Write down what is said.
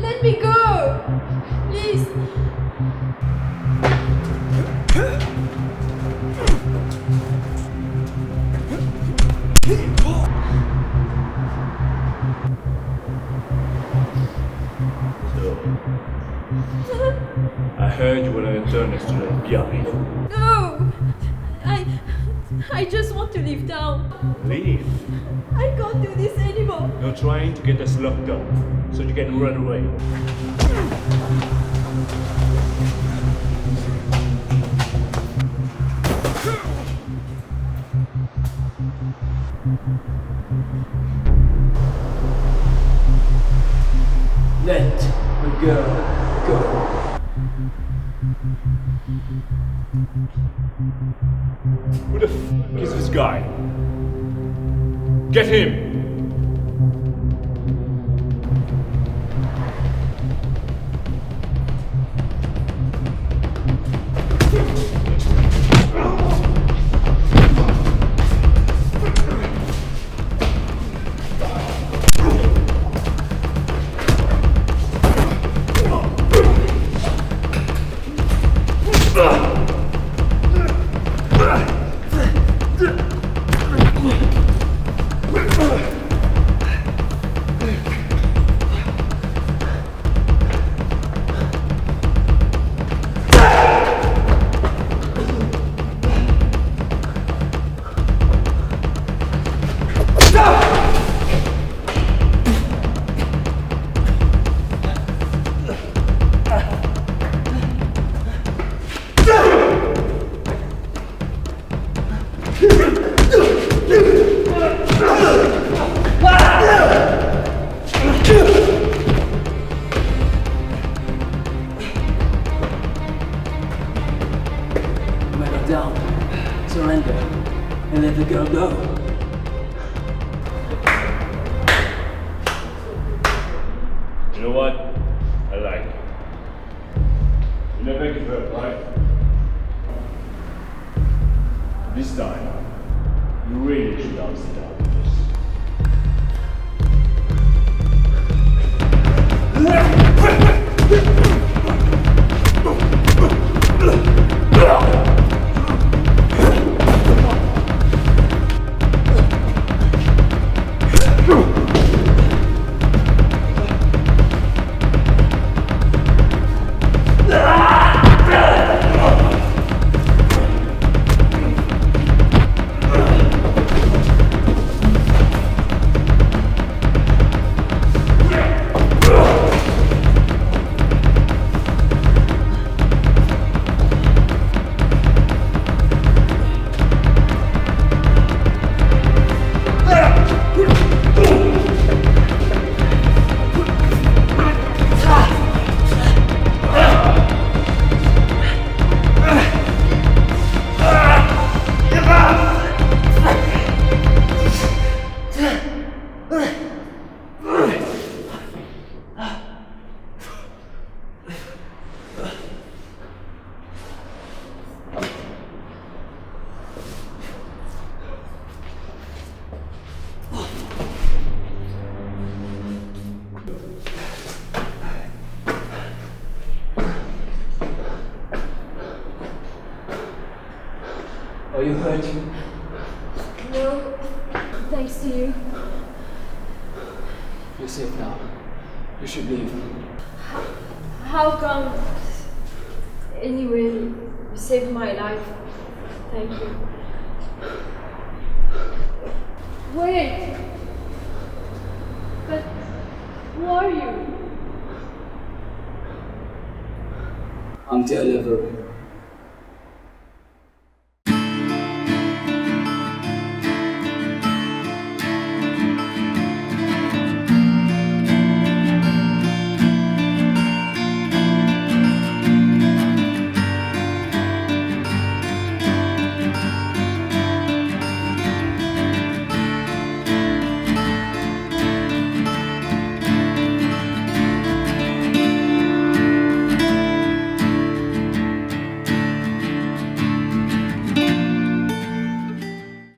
Let me go! Please! I heard you want to return us to the BEEHARRY. No! I just want to leave town. Leave. I can't do this anymore. You're trying to get us locked up so you can run away. Let the girl go. Who the f is this guy? Get him! Down, surrender, and let the girl go. You know what? I like it. You never give up, right? This time, you really should not sit down with this. Are you hurt? No, thanks to you. You're safe now. You should leave. How come? Anyway, you saved my life. Thank you. Wait! But who are you? I'm Daredevil.